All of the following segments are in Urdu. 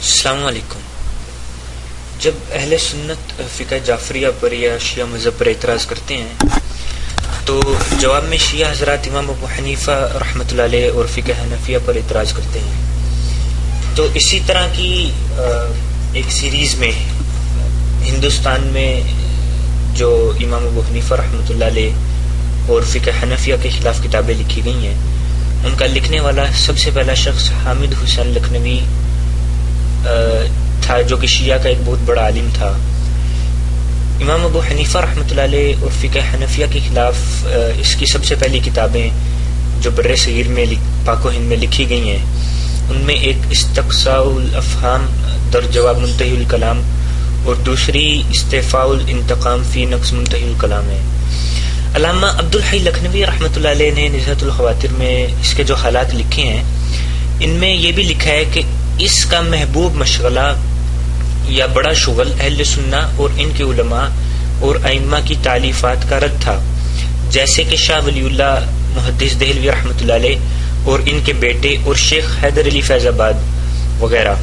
السلام علیکم۔ جب اہل سنت فقہ جعفریہ پر یا شیعہ مذہب پر اعتراض کرتے ہیں تو جواب میں شیعہ حضرات امام ابو حنیفہ رحمۃ اللہ علیہ اور فقہ حنفیہ پر اعتراض کرتے ہیں۔ تو اسی طرح کی ایک سیریز میں ہندوستان میں جو امام ابو حنیفہ رحمۃ اللہ علیہ اور فقہ حنفیہ کے خلاف کتابیں لکھی گئی ہیں، ان کا لکھنے والا سب سے پہلا شخص حامد حسین لکھنوی تھا، جو کہ شیعہ کا ایک بہت بڑا عالم تھا۔ امام ابو حنیفہ رحمۃ اللہ علیہ اور فقہ حنفیہ کے خلاف اس کی سب سے پہلی کتابیں جو بر صغیر میں پاک و ہند میں لکھی گئی ہیں، ان میں ایک استقصاء الافہام در جواب منتہی الکلام اور دوسری استعفاء الانتقام فی نقص منتہی الکلام ہے۔ علامہ عبدالحی لکھنوی رحمۃ اللہ علیہ نے نزہۃ الخواطر میں اس کے جو حالات لکھے ہیں، ان میں یہ بھی لکھا ہے کہ اس کا محبوب مشغلہ یا بڑا شغل اہل سنہ اور ان کے علماء اور ائمہ کی تالیفات کا رد تھا، جیسے کہ شاہ ولی اللہ محدث دہلوی رحمۃ اللہ علیہ اور ان کے بیٹے اور شیخ حیدر علی فیض آباد وغیرہ۔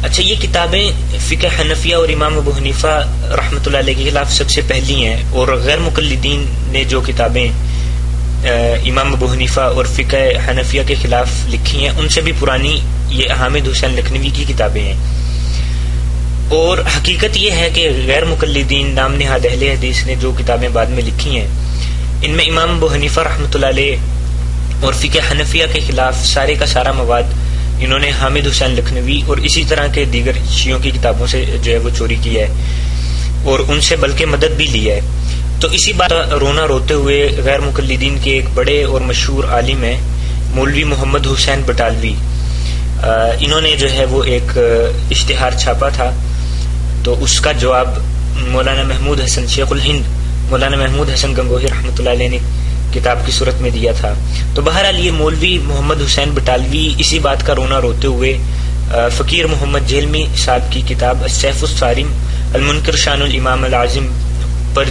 اچھا، یہ کتابیں فقہ حنفیہ اور امام ابو حنیفہ رحمۃ اللہ علیہ کے خلاف سب سے پہلی ہیں، اور غیر مقلدین نے جو کتابیں امام ابو حنیفہ اور فقہ حنفیہ کے خلاف لکھی ہیں، ان سے بھی پرانی یہ حامد حسین لکھنوی کی کتابیں ہیں۔ اور حقیقت یہ ہے کہ غیر مقلدین نام نہاد اہل حدیث نے جو کتابیں بعد میں لکھی ہیں، ان میں امام ابو حنیفہ رحمۃ اللہ علیہ اور فقہ حنفیہ کے خلاف سارے کا سارا مواد انہوں نے حامد حسین لکھنوی اور اسی طرح کے دیگر شیعوں کی کتابوں سے جو ہے وہ چوری کی ہے، اور ان سے بلکہ مدد بھی لی ہے۔ تو اسی بات رونا روتے ہوئے غیر مقلدین کے ایک بڑے اور مشہور عالم ہیں مولوی محمد حسین بٹالوی، انہوں نے جو ہے وہ ایک اشتہار چھاپا تھا، تو اس کا جواب مولانا محمود حسن شیخ الہند مولانا محمود حسن گنگوہی رحمۃ اللہ علیہ نے کتاب کی صورت میں دیا تھا۔ تو بہرحال یہ مولوی محمد حسین بٹالوی اسی بات کا رونا روتے ہوئے فقیر محمد جہلمی صاحب کی کتاب السیف الصارم المنکر شان الامام العظم پر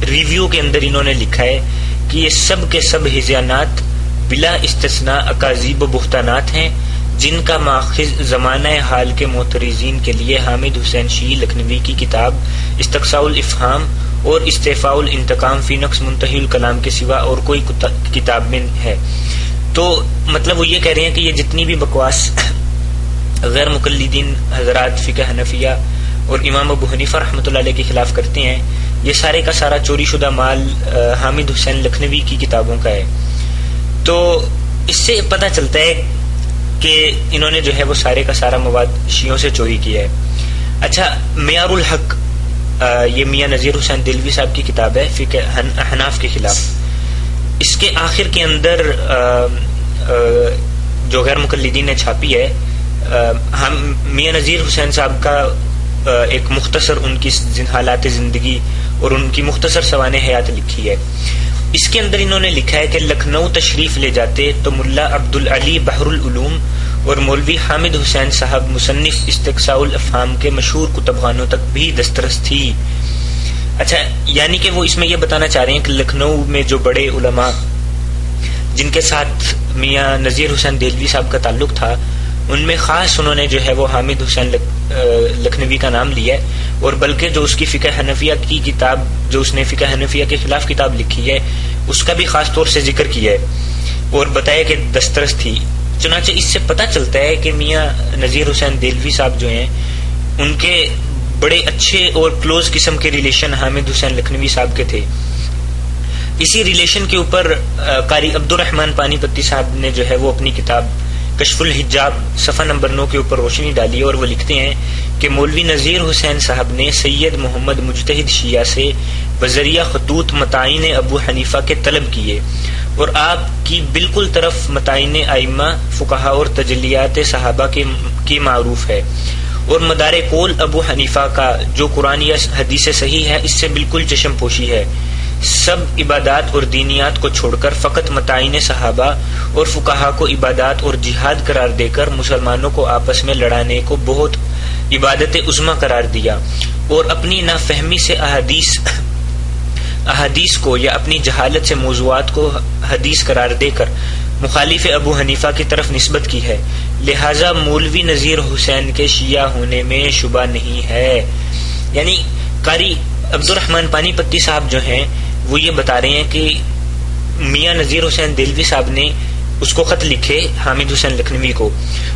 ریویو کے اندر انہوں نے لکھا ہے کہ یہ سب کے سب ہذیانات بلا استثناء اکاذیب و بہتانات ہیں، جن کا ماخذ زمانہ حال کے معترضین کے لیے حامد حسین شیعی لکھنوی کی کتاب استقصاء الافہام اور استعفاء الانتقام فی نقص منتہی الکلام کے سوا اور کوئی کتاب میں ہے۔ تو مطلب وہ یہ کہہ رہے ہیں کہ یہ جتنی بھی بکواس غیر مقلدین حضرات فقہ حنفیہ اور امام ابو حنیفہ رحمۃ اللہ علیہ کے خلاف کرتے ہیں، یہ سارے کا سارا چوری شدہ مال حامد حسین لکھنوی کی کتابوں کا ہے۔ تو اس سے پتہ چلتا ہے کہ انہوں نے جو ہے وہ سارے کا سارا مواد شیعوں سے چوری کیا ہے۔ اچھا، معیار الحق، یہ میاں نذیر حسین دہلوی صاحب کی کتاب ہے فقہ احناف کے خلاف۔ اس کے آخر کے اندر جو غیر مقلدین نے چھاپی ہے، میاں نذیر حسین صاحب کا ایک مختصر ان کی حالات زندگی اور ان کی مختصر سوانح حیات لکھی ہے۔ اس کے اندر انہوں نے لکھا ہے کہ لکھنؤ تشریف لے جاتے تو ملا عبدالعلی بحر العلوم اور مولوی حامد حسین صاحب مصنف استقصاء الافہام کے مشہور کتب خانوں تک بھی دسترس تھی۔ اچھا، یعنی کہ وہ اس میں یہ بتانا چاہ رہے ہیں کہ لکھنؤ میں جو بڑے علماء جن کے ساتھ میاں نذیر حسین دہلوی صاحب کا تعلق تھا، ان میں خاص انہوں نے جو ہے وہ حامد حسین لکھنوی کا نام لیا ہے، اور بلکہ جو اس کی فقہ حنفیہ کی کتاب، جو اس نے فقہ حنفیہ کے خلاف کتاب لکھی ہے، اس کا بھی خاص طور سے ذکر کیا ہے اور بتایا کہ دسترس تھی۔ چنانچہ اس سے پتہ چلتا ہے کہ میاں نذیر حسین دہلوی صاحب جو ہیں، ان کے بڑے اچھے اور کلوز قسم کے ریلیشن حامد حسین لکھنوی صاحب کے تھے۔ اسی ریلیشن کے اوپر قاری عبد الرحمن پانی پتی صاحب نے جو ہے وہ اپنی کتاب کشف الحجاب صفحہ نمبر 9 کے اوپر روشنی ڈالی، اور وہ لکھتے ہیں کہ مولوی نذیر حسین صاحب نے سید محمد مجتہد شیعہ سے بذریعہ خطوط متعین ابو حنیفہ کے طلب کیے، اور آپ کی بالکل طرف متعین ائمہ فقہا اور تجلیات صحابہ کی معروف ہے، اور مدار قول ابو حنیفہ کا جو قرآن یا حدیث صحیح ہے، اس سے بالکل چشم پوشی ہے۔ سب عبادات اور دینیات کو چھوڑ کر فقط متعین صحابہ اور فقہا کو عبادات اور جہاد قرار دے کر مسلمانوں کو آپس میں لڑانے کو بہت عبادت عظمیٰ قرار دیا، اور اپنی نافہمی سے احادیث کو یا اپنی جہالت سے موضوعات کو حدیث قرار دے کر مخالف ابو حنیفہ کی طرف نسبت کی ہے، لہذا مولوی نذیر حسین کے شیعہ ہونے میں شبہ نہیں ہے۔ یعنی قاری عبد الرحمن پانی پتی صاحب جو ہیں وہ یہ بتا رہے ہیں کہ میاں نذیر حسین دہلوی صاحب نے اس کو خط لکھے حامد حسین لکھنوی کو،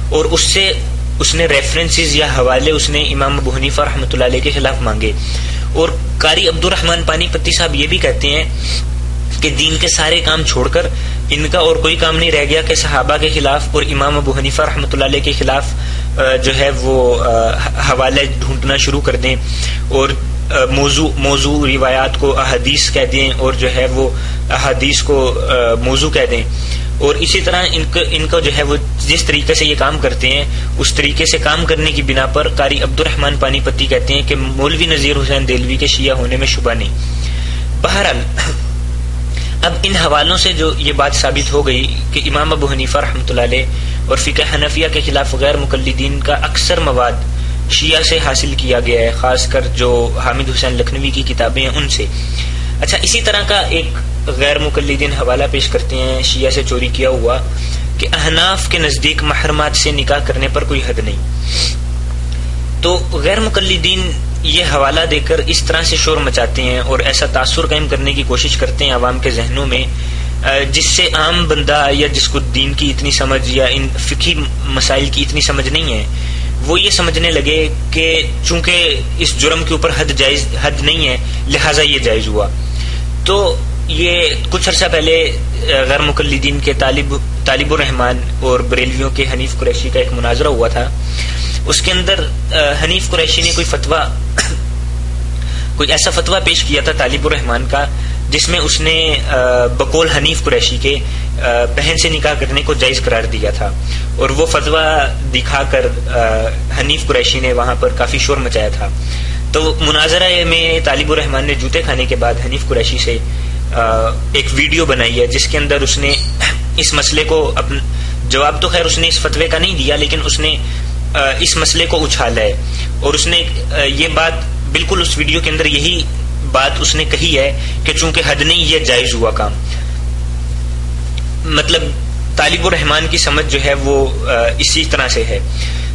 اور اس سے اس نے ریفرنسز یا حوالے اس نے امام ابو حنیفہ رحمۃ اللہ علیہ کے خلاف مانگے۔ اور قاری عبد الرحمن پانی پتی صاحب یہ بھی کہتے ہیں کہ دین کے سارے کام چھوڑ کر ان کا اور کوئی کام نہیں رہ گیا کہ صحابہ کے خلاف اور امام ابو حنیفہ رحمۃ اللہ علیہ کے خلاف جو ہے وہ حوالے ڈھونڈنا شروع کر دیں، اور موضوع روایات کو احادیث کہہ دیں، اور جو ہے وہ احادیث کو موضوع کہہ دیں۔ اور اسی طرح ان کا جو ہے وہ جس طریقے سے یہ کام کرتے ہیں اس طریقے سے کام کرنے کی بنا پر قاری عبد الرحمن پانی پتی کہتے ہیں کہ مولوی نذیر حسین دہلوی کے شیعہ ہونے میں شبہ نہیں۔ بہرحال اب ان حوالوں سے جو یہ بات ثابت ہو گئی کہ امام ابو حنیفہ رحمۃ اللہ علیہ اور فقہ حنفیہ کے خلاف غیر مقلدین کا اکثر مواد شیعہ سے حاصل کیا گیا ہے، خاص کر جو حامد حسین لکھنوی کی کتابیں ہیں ان سے۔ اچھا، اسی طرح کا ایک غیر مقلدین حوالہ پیش کرتے ہیں شیعہ سے چوری کیا ہوا کہ احناف کے نزدیک محرمات سے نکاح کرنے پر کوئی حد نہیں۔ تو غیر مقلدین یہ حوالہ دے کر اس طرح سے شور مچاتے ہیں اور ایسا تاثر قائم کرنے کی کوشش کرتے ہیں عوام کے ذہنوں میں، جس سے عام بندہ یا جس کو دین کی اتنی سمجھ یا ان فقہی مسائل کی اتنی سمجھ نہیں ہے، وہ یہ سمجھنے لگے کہ چونکہ اس جرم کے اوپر حد نہیں ہے لہٰذا یہ جائز ہوا۔ تو یہ کچھ عرصہ پہلے غیر مقلدین کے طالب الرحمان اور بریلویوں کے حنیف قریشی کا ایک مناظرہ ہوا تھا۔ اس کے اندر حنیف قریشی نے کوئی ایسا فتویٰ پیش کیا تھا طالب الرحمان کا، جس میں اس نے بقول حنیف قریشی کے بہن سے نکاح کرنے کو جائز قرار دیا تھا، اور وہ فتویٰ دکھا کر حنیف قریشی نے وہاں پر کافی شور مچایا تھا۔ تو مناظرہ میں طالب الرحمان نے جوتے کھانے کے بعد حنیف قریشی سے ایک ویڈیو بنائی ہے جس کے اندر اس نے اس مسئلے کو جواب تو خیر اس نے اس فتوے کا نہیں دیا، لیکن اس نے اس مسئلے کو اچھالا ہے، اور اس نے یہ بات بالکل اس ویڈیو کے اندر یہی بات اس نے کہی ہے کہ چونکہ حد نہیں یہ جائز ہوا کام۔ مطلب طالب الرحمان کی سمجھ جو ہے وہ اسی طرح سے ہے۔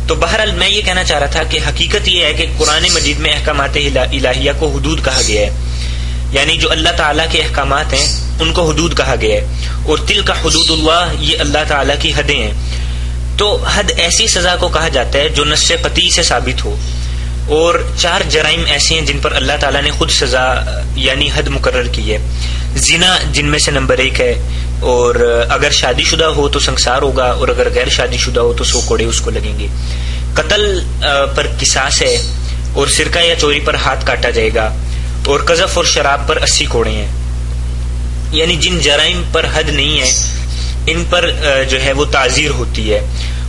تو بہرحال میں یہ کہنا چاہ رہا تھا کہ حقیقت یہ ہے کہ قرآن مجید میں احکامات الہیہ کو حدود کہا گیا ہے، یعنی جو اللہ تعالیٰ کے احکامات ہیں ان کو حدود کہا گیا ہے، اور تلک حدود اللہ یہ اللہ تعالیٰ کی حدیں ہیں۔ تو حد ایسی سزا کو کہا جاتا ہے جو نص قطعی سے ثابت ہو، اور 4 جرائم ایسے ہیں جن پر اللہ تعالیٰ نے خود سزا یعنی حد مقرر کی ہے۔ زنا جن میں سے نمبر 1 ہے، اور اگر شادی شدہ ہو تو سنگسار ہوگا، اور اگر غیر شادی شدہ ہو تو 100 کوڑے اس کو لگیں گے۔ قتل پر قصاص ہے، اور سرقہ یا چوری پر ہاتھ کاٹا جائے گا، اور قذف اور شراب پر 80 کوڑے ہیں۔ یعنی جن جرائم پر حد نہیں ہے ان پر جو ہے وہ تعزیر ہوتی ہے۔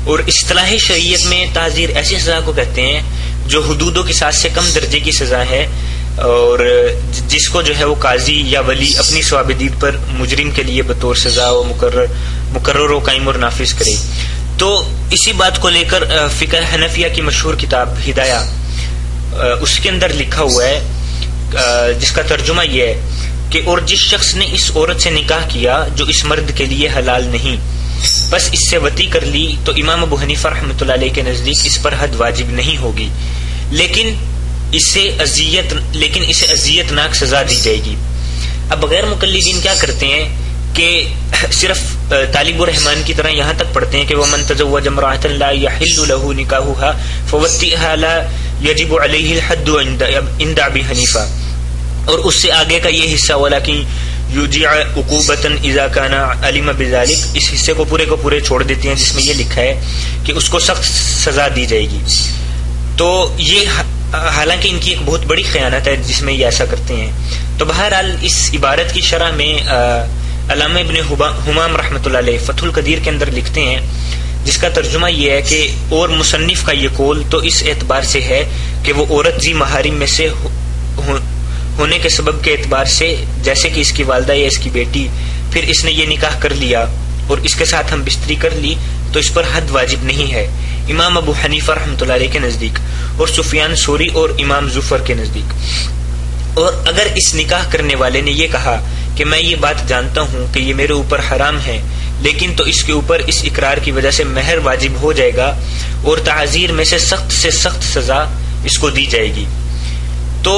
اور اصطلاح شریعت میں تعزیر ایسی سزا کو کہتے ہیں جو حدود و قصاص سے کم درجے کی سزا ہے، اور جس کو جو ہے وہ قاضی یا ولی اپنی ثواب دید پر مجرم کے لیے بطور سزا و مقرر و قائم اور نافذ کرے۔ تو اسی بات کو لے کر فقہ حنفیہ کی مشہور کتاب ہدایہ اس کے اندر لکھا ہوا ہے، جس کا ترجمہ یہ ہے کہ اور جس شخص نے اس عورت سے نکاح کیا جو اس مرد کے لیے حلال نہیں، بس اس سے وطی کر لی، تو امام ابو حنیفہ رحمۃ اللہ علیہ کے نزدیک اس پر حد واجب نہیں ہوگی، لیکن اسے اذیت ناک سزا دی جائے گی۔ اب غیر مقلدین کیا کرتے ہیں کہ صرف طالب الرحمان کی طرح یہاں تک پڑھتے ہیں کہ وَمَن تَزَوَّجَ امْرَأَةً لَا يَحِلُّ لَهُ نِكَاحُهَا فَوَطِّئُهَا لَا يَجِبُ عَلَيْهِ الْحَدُّ عِنْدَ أَبِي حنیفہ، اور اس سے آگے کا یہ حصہ وَلَكِن يُجِعَ عُقُوبَةً إِذَا كَانَ عَلِمَ بِذَلِكَ، اس حصے کو پورے چھوڑ دیتے ہیں جس میں یہ لکھا ہے کہ اس کو سخت سزا دی جائے گی۔ تو یہ حالانکہ ان کی ایک بہت بڑی خیانت ہے جس میں یہ ایسا کرتے ہیں۔ تو بہرحال اس عبارت کی شرح میں علامہ ابن حمام رحمۃ اللہ علیہ فتح القدیر کے اندر لکھتے ہیں، جس کا ترجمہ یہ ہے کہ اور مصنف کا یہ قول تو اس اعتبار سے ہے کہ وہ عورت ذی محارم میں سے ہونے کے سبب کے اعتبار سے، جیسے کہ اس کی والدہ یا اس کی بیٹی، پھر اس نے یہ نکاح کر لیا اور اس کے ساتھ ہم بستری کر لی، تو اس پر حد واجب نہیں ہے امام ابو حنیفہ رحمۃ اللہ علیہ کے نزدیک، اور سفیان ثوری اور امام زفر کے نزدیک۔ اور اگر اس نکاح کرنے والے نے یہ کہا کہ میں یہ بات جانتا ہوں کہ یہ میرے اوپر حرام ہے، لیکن تو اس کے اوپر اس اقرار کی وجہ سے مہر واجب ہو جائے گا اور تعزیر میں سے سخت سزا اس کو دی جائے گی. تو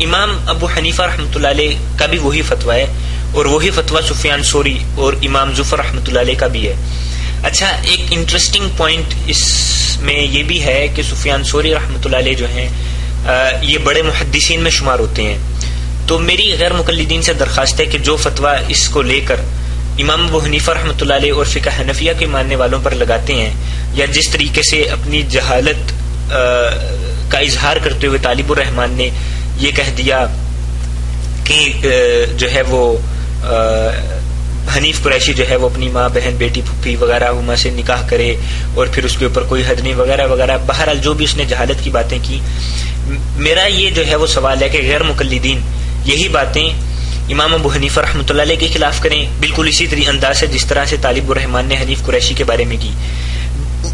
امام ابو حنیفہ رحمۃ اللہ علیہ کا بھی وہی فتویٰ ہے اور وہی فتویٰ سفیان ثوری اور امام زفر رحمۃ اللہ علیہ کا بھی ہے. اچھا، ایک انٹرسٹنگ پوائنٹ اس میں یہ بھی ہے کہ سفیان ثوری رحمۃ اللہ علیہ جو ہیں یہ بڑے محدثین میں شمار ہوتے ہیں. تو میری غیر مقلدین سے درخواست ہے کہ جو فتویٰ اس کو لے کر امام ابو حنیفہ رحمۃ اللہ علیہ اور فقہ حنفیہ کے ماننے والوں پر لگاتے ہیں، یا جس طریقے سے اپنی جہالت کا اظہار کرتے ہوئے طالب الرحمان نے یہ کہہ دیا کہ جو ہے وہ حنیف قریشی جو ہے وہ اپنی ماں، بہن، بیٹی، پھپھی وغیرہ ہما سے نکاح کرے اور پھر اس کے اوپر کوئی حد نہیں وغیرہ وغیرہ، بہرحال جو بھی اس نے جہالت کی باتیں کی، میرا یہ جو ہے وہ سوال ہے کہ غیر مقلدین یہی باتیں امام ابو حنیفہ رحمۃ اللہ علیہ کے خلاف کریں بالکل اسی انداز سے جس طرح سے طالب الرحمان نے حنیف قریشی کے بارے میں کی.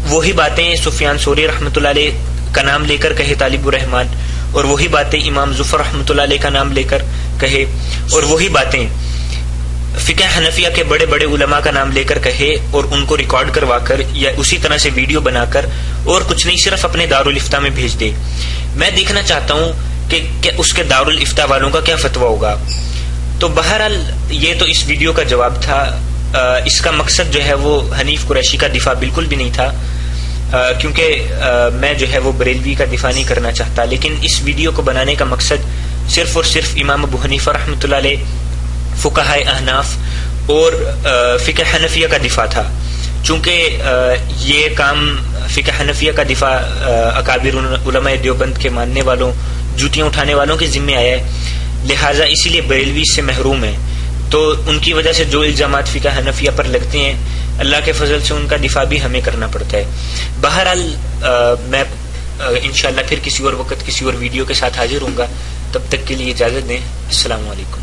وہی باتیں سفیان ثوری رحمۃ اللہ علیہ کا نام لے کر کہے طالب الرحمان، اور وہی باتیں امام ظفر رحمۃ اللہ علیہ کا نام لے کر کہے، اور وہی باتیں فقہ حنفیہ کے بڑے بڑے علماء کا نام لے کر کہے اور ان کو ریکارڈ کروا کر یا اسی طرح سے ویڈیو بنا کر اور کچھ نہیں صرف اپنے دارالافتاء میں بھیج دے. میں دیکھنا چاہتا ہوں کہ اس کے دارالافتاء والوں کا کیا فتویٰ ہوگا. تو بہرحال یہ تو اس ویڈیو کا جواب تھا. اس کا مقصد جو ہے وہ حنیف قریشی کا دفاع بالکل بھی نہیں تھا، کیونکہ میں جو ہے وہ بریلوی کا دفاع نہیں کرنا چاہتا. لیکن اس ویڈیو کو بنانے کا مقصد صرف اور صرف امام ابو حنیفہ رحمۃ اللہ علیہ، فقہائے احناف اور فقہ حنفیہ کا دفاع تھا. چونکہ یہ کام فقہ حنفیہ کا دفاع اکابر علماء دیوبند کے ماننے والوں، جوتیاں اٹھانے والوں کے ذمہ آیا ہے، لہٰذا اسی لیے بریلوی سے محروم ہے. تو ان کی وجہ سے جو الزامات فقہ حنفیہ پر لگتے ہیں، اللہ کے فضل سے ان کا دفاع بھی ہمیں کرنا پڑتا ہے. بہرحال میں انشاءاللہ پھر کسی اور وقت کسی اور ویڈیو کے ساتھ حاضر ہوں گا. تب تک کے لیے اجازت دیں. السلام علیکم.